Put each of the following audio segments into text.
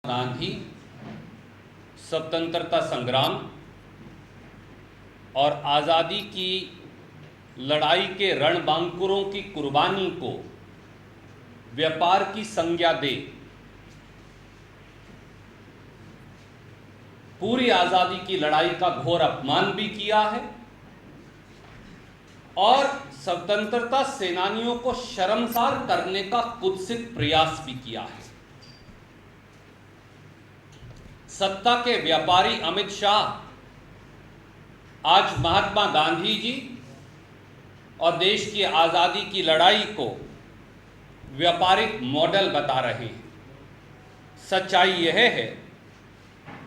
गांधी स्वतंत्रता संग्राम और आज़ादी की लड़ाई के रणबांकुरों की कुर्बानी को व्यापार की संज्ञा दे पूरी आज़ादी की लड़ाई का घोर अपमान भी किया है और स्वतंत्रता सेनानियों को शर्मसार करने का कुत्सित प्रयास भी किया है। सत्ता के व्यापारी अमित शाह आज महात्मा गांधी जी और देश की आज़ादी की लड़ाई को व्यापारिक मॉडल बता रहे हैं। सच्चाई यह है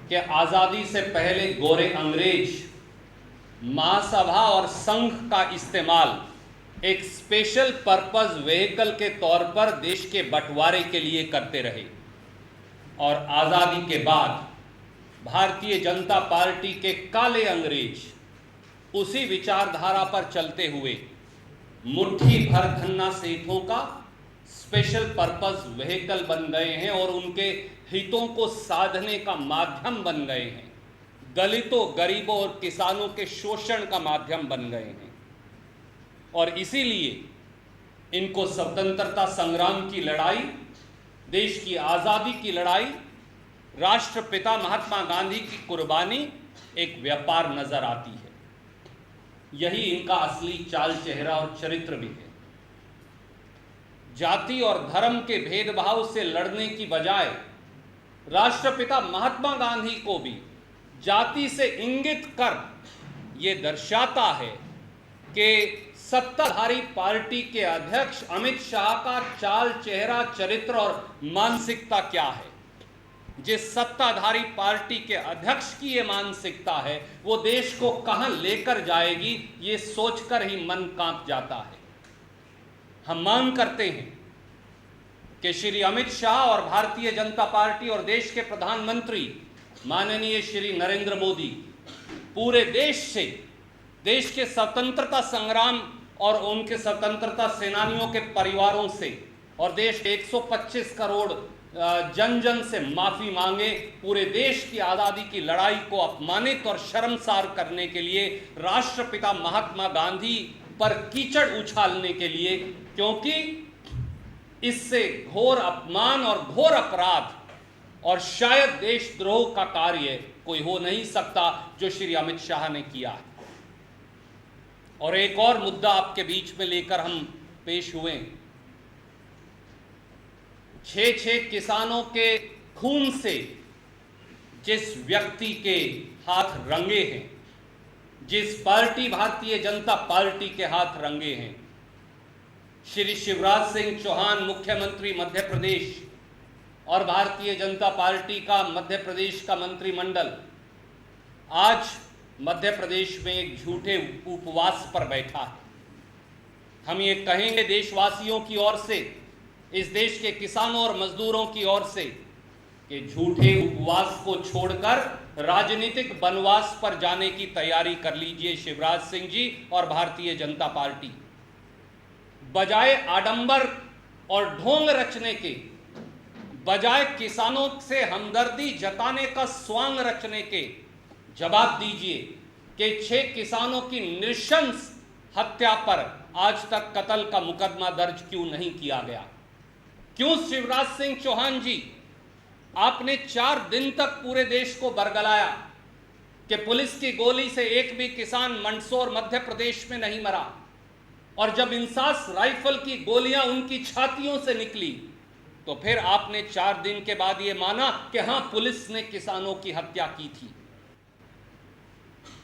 कि आज़ादी से पहले गोरे अंग्रेज महासभा और संघ का इस्तेमाल एक स्पेशल पर्पस व्हीकल के तौर पर देश के बंटवारे के लिए करते रहे और आज़ादी के बाद भारतीय जनता पार्टी के काले अंग्रेज उसी विचारधारा पर चलते हुए मुट्ठी भर धन्ना सेठों का स्पेशल पर्पस व्हीकल बन गए हैं और उनके हितों को साधने का माध्यम बन गए हैं। दलितों, गरीबों और किसानों के शोषण का माध्यम बन गए हैं और इसीलिए इनको स्वतंत्रता संग्राम की लड़ाई, देश की आज़ादी की लड़ाई, राष्ट्रपिता महात्मा गांधी की कुर्बानी एक व्यापार नजर आती है। यही इनका असली चाल चेहरा और चरित्र भी है। जाति और धर्म के भेदभाव से लड़ने की बजाय राष्ट्रपिता महात्मा गांधी को भी जाति से इंगित कर यह दर्शाता है कि सत्ताधारी पार्टी के अध्यक्ष अमित शाह का चाल चेहरा, चरित्र और मानसिकता क्या है। जिस सत्ताधारी पार्टी के अध्यक्ष की ये मानसिकता है वो देश को कहां लेकर जाएगी, ये सोचकर ही मन कांप जाता है। हम मांग करते हैं कि श्री अमित शाह और भारतीय जनता पार्टी और देश के प्रधानमंत्री माननीय श्री नरेंद्र मोदी पूरे देश से, देश के स्वतंत्रता संग्राम और उनके स्वतंत्रता सेनानियों के परिवारों से और देश के 125 करोड़ जन जन से माफी मांगे। पूरे देश की आज़ादी की लड़ाई को अपमानित और शर्मसार करने के लिए, राष्ट्रपिता महात्मा गांधी पर कीचड़ उछालने के लिए, क्योंकि इससे घोर अपमान और घोर अपराध और शायद देशद्रोह का कार्य कोई हो नहीं सकता जो श्री अमित शाह ने किया है। और एक और मुद्दा आपके बीच में लेकर हम पेश हुए। 6 किसानों के खून से जिस व्यक्ति के हाथ रंगे हैं, जिस पार्टी भारतीय जनता पार्टी के हाथ रंगे हैं, श्री शिवराज सिंह चौहान मुख्यमंत्री मध्य प्रदेश और भारतीय जनता पार्टी का मध्य प्रदेश का मंत्रिमंडल आज मध्य प्रदेश में एक झूठे उपवास पर बैठा है। हम ये कहेंगे देशवासियों की ओर से, इस देश के किसानों और मजदूरों की ओर से, कि झूठे उपवास को छोड़कर राजनीतिक वनवास पर जाने की तैयारी कर लीजिए शिवराज सिंह जी और भारतीय जनता पार्टी। बजाय आडंबर और ढोंग रचने के, बजाय किसानों से हमदर्दी जताने का स्वांग रचने के, जवाब दीजिए कि 6 किसानों की नृशंस हत्या पर आज तक कत्ल का मुकदमा दर्ज क्यों नहीं किया गया? क्यों शिवराज सिंह चौहान जी, आपने 4 दिन तक पूरे देश को बरगलाया कि पुलिस की गोली से एक भी किसान मंदसौर मध्य प्रदेश में नहीं मरा, और जब इंसास राइफल की गोलियां उनकी छातियों से निकली तो फिर आपने 4 दिन के बाद यह माना कि हां, पुलिस ने किसानों की हत्या की थी।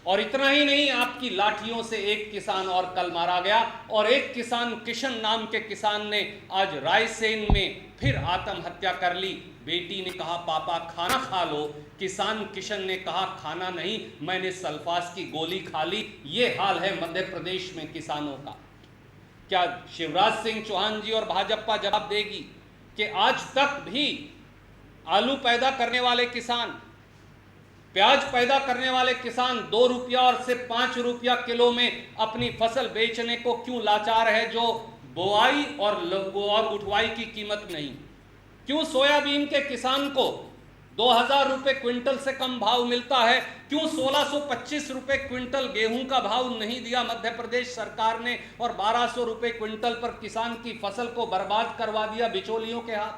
और इतना ही नहीं, आपकी लाठियों से एक किसान और कल मारा गया और एक किसान, किशन नाम के किसान ने आज रायसेन में फिर आत्महत्या कर ली। बेटी ने कहा पापा खाना खा लो, किसान किशन ने कहा खाना नहीं, मैंने सल्फास की गोली खा ली। ये हाल है मध्य प्रदेश में किसानों का। क्या शिवराज सिंह चौहान जी और भाजपा जवाब देगी कि आज तक भी आलू पैदा करने वाले किसान, प्याज पैदा करने वाले किसान 2 रुपया और से 5 रुपया किलो में अपनी फसल बेचने को क्यों लाचार है, जो बोआई और उठवाई की कीमत नहीं? क्यों सोयाबीन के किसान को 2000 रुपए क्विंटल से कम भाव मिलता है। क्यों 1625 रुपए क्विंटल गेहूं का भाव नहीं दिया मध्य प्रदेश सरकार ने और 1200 रुपए क्विंटल पर किसान की फसल को बर्बाद करवा दिया बिचौलियों के हाथ?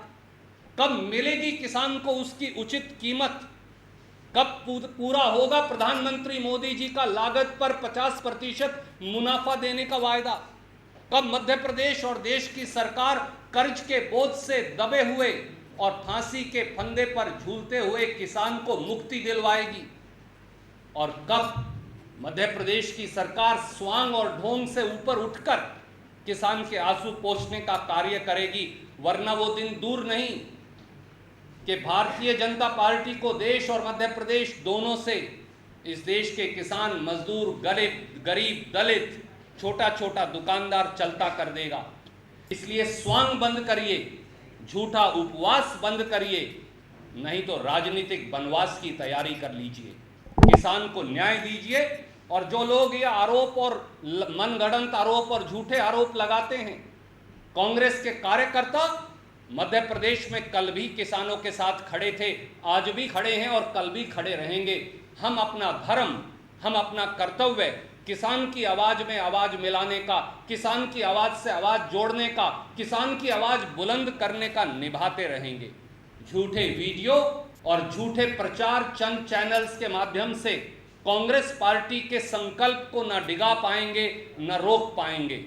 कब मिलेगी किसान को उसकी उचित कीमत? कब पूरा होगा प्रधानमंत्री मोदी जी का लागत पर 50% मुनाफा देने का वायदा? कब मध्य प्रदेश और देश की सरकार कर्ज के बोझ से दबे हुए और फांसी के फंदे पर झूलते हुए किसान को मुक्ति दिलवाएगी? और कब मध्य प्रदेश की सरकार स्वांग और ढोंग से ऊपर उठकर किसान के आंसू पोंछने का कार्य करेगी? वरना वो दिन दूर नहीं कि भारतीय जनता पार्टी को देश और मध्य प्रदेश दोनों से इस देश के किसान, मजदूर, गरीब, दलित, छोटा छोटा दुकानदार चलता कर देगा। इसलिए स्वांग बंद करिए, झूठा उपवास बंद करिए, नहीं तो राजनीतिक वनवास की तैयारी कर लीजिए। किसान को न्याय दीजिए। और जो लोग ये आरोप और मनगढ़ंत आरोप और झूठे आरोप लगाते हैं, कांग्रेस के कार्यकर्ता मध्य प्रदेश में कल भी किसानों के साथ खड़े थे, आज भी खड़े हैं और कल भी खड़े रहेंगे। हम अपना धर्म, हम अपना कर्तव्य किसान की आवाज में आवाज मिलाने का, किसान की आवाज से आवाज जोड़ने का, किसान की आवाज बुलंद करने का निभाते रहेंगे। झूठे वीडियो और झूठे प्रचार चंद चैनल्स के माध्यम से कांग्रेस पार्टी के संकल्प को न डिगा पाएंगे, न रोक पाएंगे।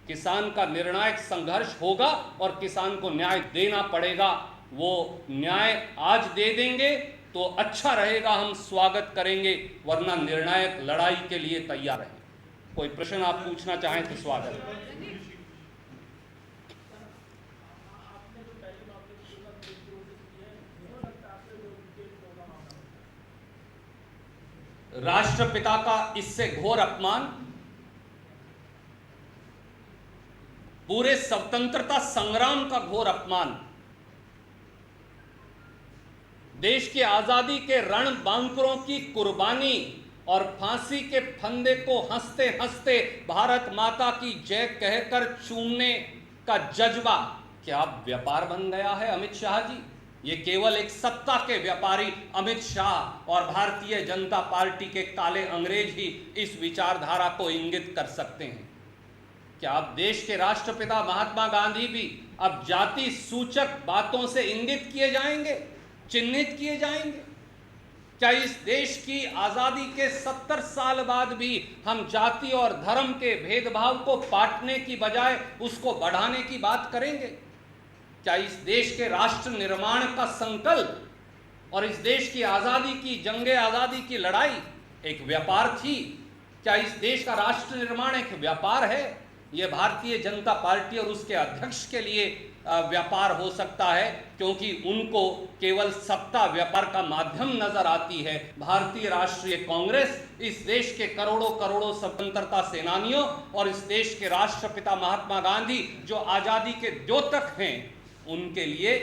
किसान का निर्णायक संघर्ष होगा और किसान को न्याय देना पड़ेगा। वो न्याय आज दे देंगे तो अच्छा रहेगा, हम स्वागत करेंगे, वरना निर्णायक लड़ाई के लिए तैयार रहें। कोई प्रश्न आप पूछना चाहें तो स्वागत है। राष्ट्रपिता का इससे घोर अपमान, पूरे स्वतंत्रता संग्राम का घोर अपमान, देश की आजादी के रणबांकुरों की कुर्बानी और फांसी के फंदे को हंसते हंसते भारत माता की जय कहकर चूमने का जज्बा क्या व्यापार बन गया है अमित शाह जी? ये केवल एक सत्ता के व्यापारी अमित शाह और भारतीय जनता पार्टी के काले अंग्रेज ही इस विचारधारा को इंगित कर सकते हैं। क्या अब देश के राष्ट्रपिता महात्मा गांधी भी अब जाति सूचक बातों से इंगित किए जाएंगे, चिन्हित किए जाएंगे? क्या इस देश की आजादी के 70 साल बाद भी हम जाति और धर्म के भेदभाव को पाटने की बजाय उसको बढ़ाने की बात करेंगे? क्या इस देश के राष्ट्र निर्माण का संकल्प और इस देश की आजादी की, जंगे आजादी की लड़ाई एक व्यापार थी? क्या इस देश का राष्ट्र निर्माण एक व्यापार है? यह भारतीय जनता पार्टी और उसके अध्यक्ष के लिए व्यापार हो सकता है, क्योंकि उनको केवल सत्ता व्यापार का माध्यम नजर आती है। भारतीय राष्ट्रीय कांग्रेस इस देश के करोड़ों करोड़ों स्वतंत्रता सेनानियों और इस देश के राष्ट्रपिता महात्मा गांधी जो आजादी के द्योतक हैं, उनके लिए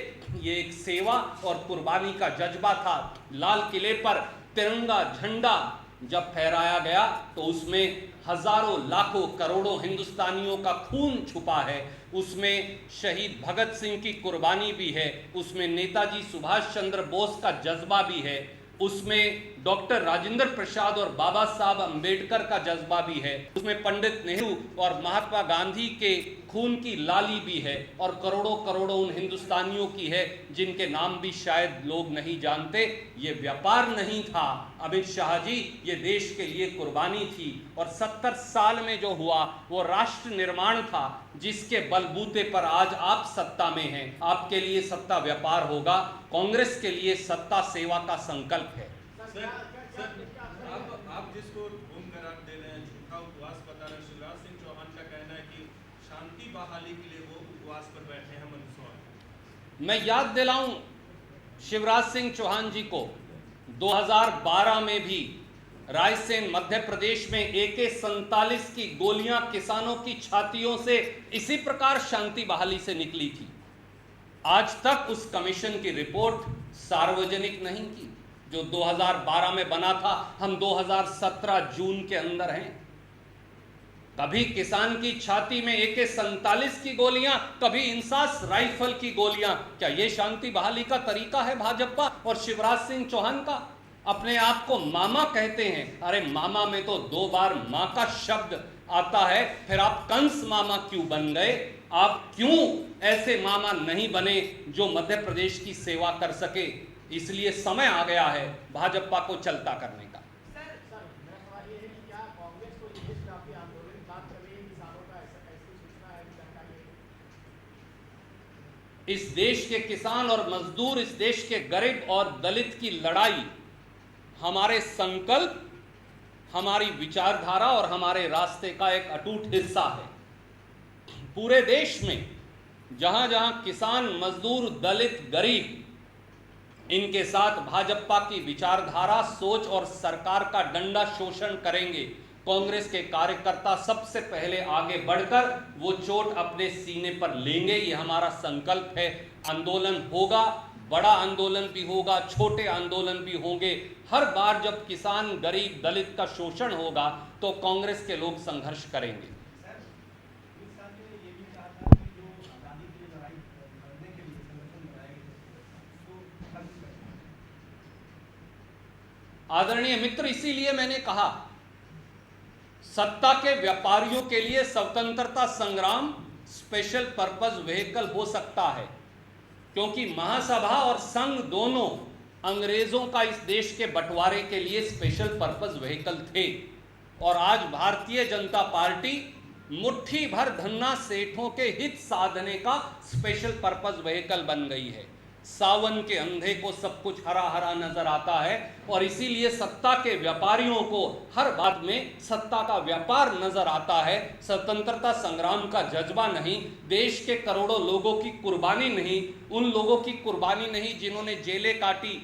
ये एक सेवा और कुर्बानी का जज्बा था। लाल किले पर तिरंगा झंडा जब फहराया गया तो उसमें हजारों लाखों करोड़ों हिंदुस्तानियों का खून छुपा है, उसमें शहीद भगत सिंह की कुर्बानी भी है, उसमें नेताजी सुभाष चंद्र बोस का जज्बा भी है, उसमें डॉक्टर राजेंद्र प्रसाद और बाबा साहब अंबेडकर का जज्बा भी है, उसमें पंडित नेहरू और महात्मा गांधी के खून की लाली भी है और करोड़ों करोड़ों उन हिंदुस्तानियों की है जिनके नाम भी शायद लोग नहीं जानते। ये व्यापार नहीं था अमित शाह जी, ये देश के लिए कुर्बानी थी। और 70 साल में जो हुआ वो राष्ट्र निर्माण था, जिसके बलबूते पर आज आप सत्ता में हैं। आपके लिए सत्ता व्यापार होगा, कांग्रेस के लिए सत्ता सेवा का संकल्प है। आप जिसको घूम करार दे रहे हैं, झूठा उपवास बता रहे हैं, शिवराज सिंह चौहान का कहना है कि शांति बहाली के लिए वो उपवास पर बैठे हैं मंदसौर। मैं याद दिलाऊं शिवराज सिंह चौहान जी को, 2012 में भी रायसेन मध्य प्रदेश में AK-47 की गोलियां किसानों की छातियों से इसी प्रकार शांति बहाली से निकली थी। आज तक उस कमीशन की रिपोर्ट सार्वजनिक नहीं की जो 2012 में बना था। हम 2017 जून के अंदर हैं। कभी किसान की छाती में AK-47 की गोलियां, कभी इंसास राइफल की गोलियां। क्या ये शांति बहाली का तरीका है भाजपा और शिवराज सिंह चौहान का? अपने आप को मामा कहते हैं। अरे मामा में तो 2 बार मां का शब्द आता है, फिर आप कंस मामा क्यों बन गए? आप क्यों ऐसे मामा नहीं बने जो मध्य प्रदेश की सेवा कर सके? इसलिए समय आ गया है भाजपा को चलता करने का। इस देश के किसान और मजदूर, इस देश के गरीब और दलित की लड़ाई हमारे संकल्प, हमारी विचारधारा और हमारे रास्ते का एक अटूट हिस्सा है। पूरे देश में जहां जहां किसान, मजदूर, दलित, गरीब, इनके साथ भाजपा की विचारधारा, सोच और सरकार का डंडा शोषण करेंगे, कांग्रेस के कार्यकर्ता सबसे पहले आगे बढ़कर वो चोट अपने सीने पर लेंगे। ये हमारा संकल्प है। आंदोलन होगा, बड़ा आंदोलन भी होगा, छोटे आंदोलन भी होंगे। हर बार जब किसान, गरीब, दलित का शोषण होगा तो कांग्रेस के लोग संघर्ष करेंगे। आदरणीय मित्र, इसीलिए मैंने कहा सत्ता के व्यापारियों के लिए स्वतंत्रता संग्राम स्पेशल पर्पस व्हीकल हो सकता है, क्योंकि महासभा और संघ दोनों अंग्रेजों का इस देश के बंटवारे के लिए स्पेशल पर्पस व्हीकल थे। और आज भारतीय जनता पार्टी मुट्ठी भर धन्ना सेठों के हित साधने का स्पेशल पर्पस व्हीकल बन गई है। सावन के अंधे को सब कुछ हरा हरा नजर आता है और इसीलिए सत्ता के व्यापारियों को हर बात में सत्ता का व्यापार नजर आता है। स्वतंत्रता संग्राम का जज्बा नहीं, देश के करोड़ों लोगों की कुर्बानी नहीं, उन लोगों की कुर्बानी नहीं जिन्होंने जेलें काटी,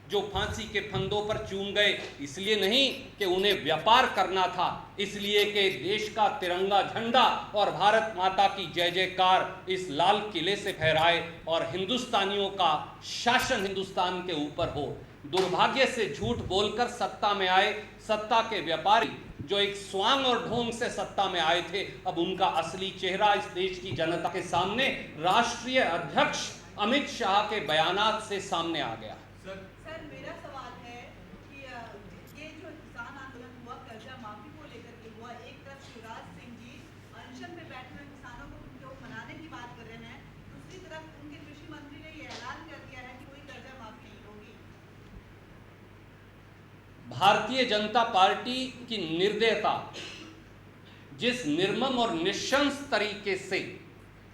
जो फांसी के फंदों पर चूम गए, इसलिए नहीं कि उन्हें व्यापार करना था, इसलिए कि देश का तिरंगा झंडा और भारत माता की जय जयकार इस लाल किले से फहराए और हिंदुस्तानियों का शासन हिंदुस्तान के ऊपर हो। दुर्भाग्य से झूठ बोलकर सत्ता में आए सत्ता के व्यापारी, जो एक स्वांग और ढोंग से सत्ता में आए थे, अब उनका असली चेहरा इस देश की जनता के सामने राष्ट्रीय अध्यक्ष अमित शाह के बयानात से सामने आ गया। सर, मेरा सवाल है कि ये जो किसान आंदोलन हुआ, कर्जा माफी को लेकर के हुआ, एक तरफ शिवराज सिंह जी अनशन में बैठे हुए किसानों को मनाने की बात कर रहे हैं, दूसरी तरफ उनके कृषि मंत्री ने ये ऐलान कर दिया है कि कोई कर्जा माफी नहीं होगी। भारतीय जनता पार्टी की निर्दयता, जिस निर्मम और निशंस तरीके से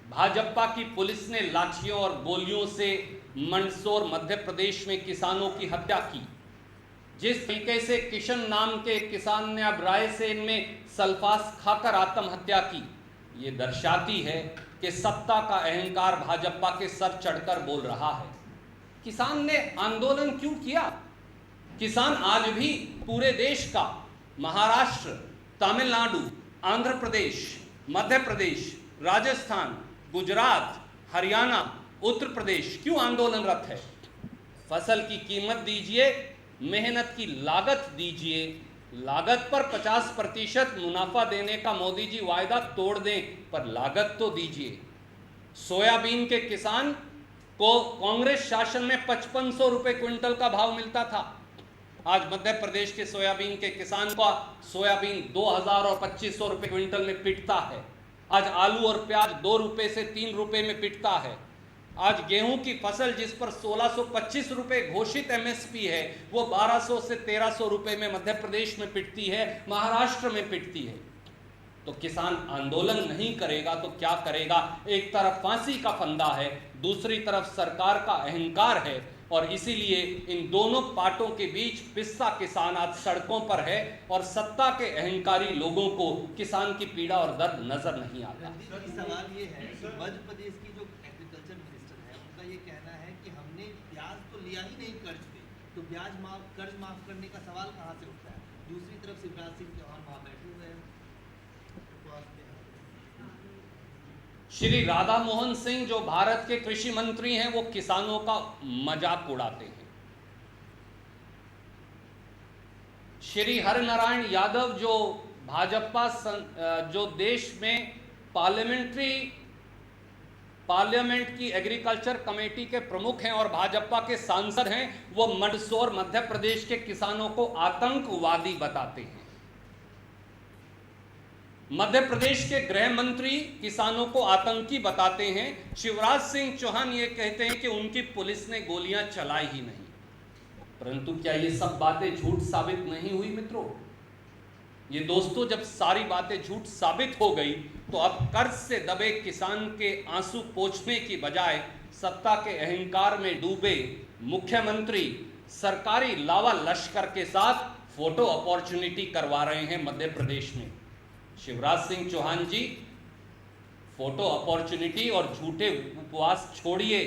भाजपा की पुलिस ने लाठियों और गोलियों से मंदसौर मध्य प्रदेश में किसानों की हत्या की, जिस तरीके से किशन नाम के किसान ने अब रायसेन में सल्फास खाकर आत्महत्या की, ये दर्शाती है कि सत्ता का अहंकार भाजपा के सर चढ़कर बोल रहा है। किसान ने आंदोलन क्यों किया? किसान आज भी पूरे देश का महाराष्ट्र, तमिलनाडु, आंध्र प्रदेश, मध्य प्रदेश, राजस्थान, गुजरात, हरियाणा, उत्तर प्रदेश क्यों आंदोलनरत है? फसल की कीमत दीजिए, मेहनत की लागत दीजिए, लागत पर 50% मुनाफा देने का मोदी जी वायदा तोड़ दें, पर लागत तो दीजिए। सोयाबीन के किसान को कांग्रेस शासन में 5500 रुपये क्विंटल का भाव मिलता था। आज मध्य प्रदेश के सोयाबीन के किसान का सोयाबीन 2000 और 2500 रुपये क्विंटल में पिटता है। आज आलू और प्याज 2 रुपये से 3 रुपये में पिटता है। आज गेहूं की फसल जिस पर 1625 रुपये घोषित MSP है, वो 1200 से 1300 रुपये में मध्य प्रदेश में पिटती है, महाराष्ट्र में पिटती है। तो किसान आंदोलन नहीं करेगा तो क्या करेगा? एक तरफ फांसी का फंदा है, दूसरी तरफ सरकार का अहंकार है, और इसीलिए इन दोनों पार्टों के बीच पिस्सा किसान आज सड़कों पर है और सत्ता के अहंकारी लोगों को किसान की पीड़ा और दर्द नजर नहीं आता। सवाल ये है कि मध्य प्रदेश की जो एग्रीकल्चर मिनिस्टर है, उनका ये कहना है कि हमने ब्याज तो लिया ही नहीं कर्ज पे, तो कर्ज माफ करने का सवाल कहाँ से उठता है? दूसरी तरफ शिवराज सिंह चौहान वहाँ बैठे हुए हैं। श्री राधा मोहन सिंह जो भारत के कृषि मंत्री हैं, वो किसानों का मजाक उड़ाते हैं। श्री हरिनारायण यादव जो भाजपा जो देश में पार्लियामेंट की एग्रीकल्चर कमेटी के प्रमुख हैं और भाजपा के सांसद हैं, वो मंदसौर मध्य प्रदेश के किसानों को आतंकवादी बताते हैं। मध्य प्रदेश के गृह मंत्री किसानों को आतंकी बताते हैं। शिवराज सिंह चौहान ये कहते हैं कि उनकी पुलिस ने गोलियां चलाई ही नहीं। परंतु क्या ये सब बातें झूठ साबित नहीं हुई मित्रों? ये दोस्तों, जब सारी बातें झूठ साबित हो गई तो अब कर्ज से दबे किसान के आंसू पोंछने की बजाय सत्ता के अहंकार में डूबे मुख्यमंत्री सरकारी लावा लश्कर के साथ फोटो अपॉर्चुनिटी करवा रहे हैं मध्य प्रदेश में। शिवराज सिंह चौहान जी, फोटो अपॉर्चुनिटी और झूठे उपवास छोड़िए,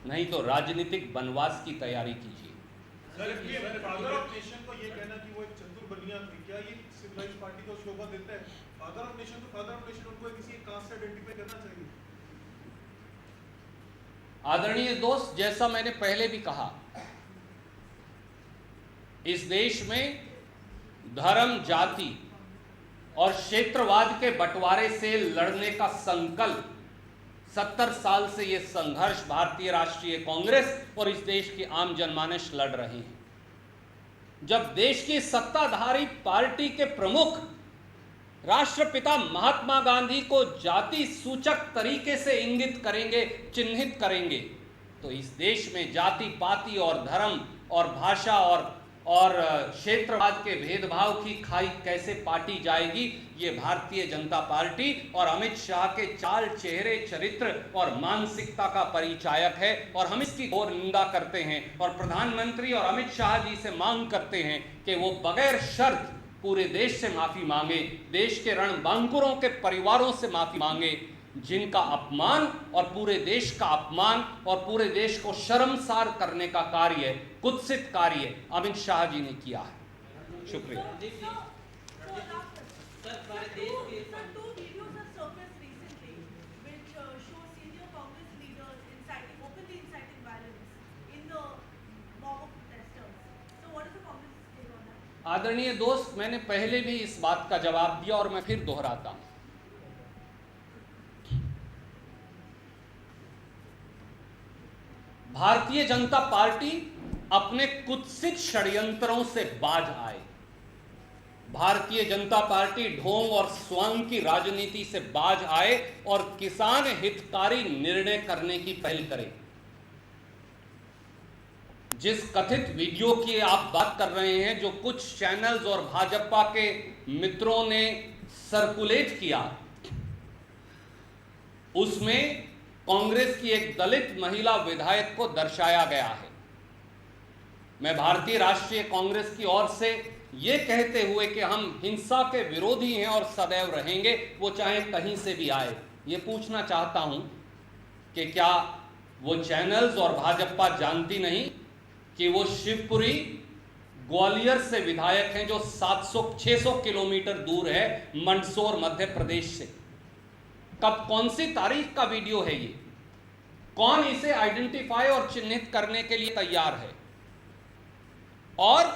नहीं तो राजनीतिक वनवास की तैयारी कीजिए। सर, ये फादर ऑफ नेशन को ये कहना कि वो एक चतुर बनियान थी, क्या ये सिविलाइज्ड पार्टी को शोभा देता है? फादर ऑफ नेशन तो फादर ऑफ नेशन, उनको किसी कास्ट से आइडेंटिफाई करना चाहिए। आदरणीय दोस्त, जैसा मैंने पहले भी कहा, इस देश में धर्म, जाति और क्षेत्रवाद के बंटवारे से लड़ने का संकल्प 70 साल से ये संघर्ष भारतीय राष्ट्रीय कांग्रेस और इस देश की आम जनमानस लड़ रहे हैं। जब देश की सत्ताधारी पार्टी के प्रमुख राष्ट्रपिता महात्मा गांधी को जाति सूचक तरीके से इंगित करेंगे, चिन्हित करेंगे, तो इस देश में जाति पाति और धर्म और भाषा और क्षेत्रवाद के भेदभाव की खाई कैसे पाटी जाएगी? ये भारतीय जनता पार्टी और अमित शाह के चाल, चेहरे, चरित्र और मानसिकता का परिचायक है और हम इसकी घोर निंदा करते हैं और प्रधानमंत्री और अमित शाह जी से मांग करते हैं कि वो बगैर शर्त पूरे देश से माफी मांगे, देश के रणबांकुरों के परिवारों से माफी मांगे, जिनका अपमान और पूरे देश का अपमान और पूरे देश को शर्मसार करने का कार्य, कुत्सित कार्य अमित शाह जी ने किया है। शुक्रिया। आदरणीय दोस्त, मैंने पहले भी इस बात का जवाब दिया और मैं फिर दोहराता हूं। भारतीय जनता पार्टी अपने कुत्सित षड्यंत्रों से बाज आए। भारतीय जनता पार्टी ढोंग और स्वांग की राजनीति से बाज आए और किसान हितकारी निर्णय करने की पहल करे। जिस कथित वीडियो की आप बात कर रहे हैं, जो कुछ चैनल्स और भाजपा के मित्रों ने सर्कुलेट किया, उसमें कांग्रेस की एक दलित महिला विधायक को दर्शाया गया है। मैं भारतीय राष्ट्रीय कांग्रेस की ओर से यह कहते हुए कि हम हिंसा के विरोधी हैं और सदैव रहेंगे, वो चाहे कहीं से भी आए, ये पूछना चाहता हूं कि क्या वो चैनल्स और भाजपा जानती नहीं कि वो शिवपुरी ग्वालियर से विधायक हैं, जो 700-600 किलोमीटर दूर है मंदसौर मध्य प्रदेश से। कब, कौन सी तारीख का वीडियो है ये? कौन इसे आइडेंटिफाई और चिन्हित करने के लिए तैयार है? और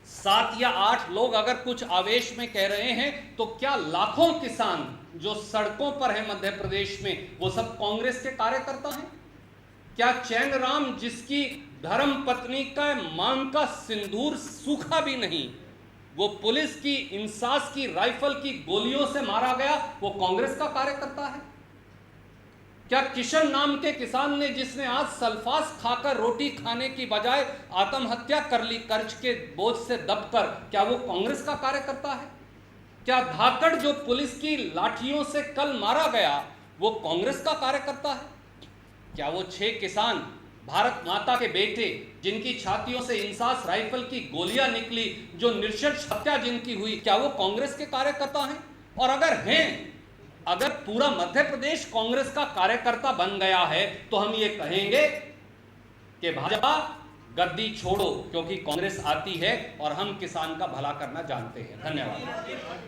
7 या 8 लोग अगर कुछ आवेश में कह रहे हैं, तो क्या लाखों किसान जो सड़कों पर है मध्य प्रदेश में, वो सब कांग्रेस के कार्यकर्ता हैं? क्या चैन राम, जिसकी धर्म पत्नी का मांग का सिंदूर सूखा भी नहीं, वो पुलिस की इंसास की राइफल की गोलियों से मारा गया, वो कांग्रेस का कार्यकर्ता है? क्या किशन नाम के किसान ने, जिसने आज सल्फास खाकर रोटी खाने की बजाय आत्महत्या कर ली कर्ज के बोझ से दबकर, क्या वो कांग्रेस का कार्यकर्ता है? क्या धाकड़, जो पुलिस की लाठियों से कल मारा गया, वो कांग्रेस का कार्यकर्ता है? क्या वो 6 किसान, भारत माता के बेटे, जिनकी छातियों से इंसास राइफल की गोलियां निकली, जो निर्शंस हत्या जिनकी हुई, क्या वो कांग्रेस के कार्यकर्ता हैं? और अगर हैं, अगर पूरा मध्य प्रदेश कांग्रेस का कार्यकर्ता बन गया है, तो हम ये कहेंगे कि भाजपा गद्दी छोड़ो, क्योंकि कांग्रेस आती है और हम किसान का भला करना जानते हैं। धन्यवाद।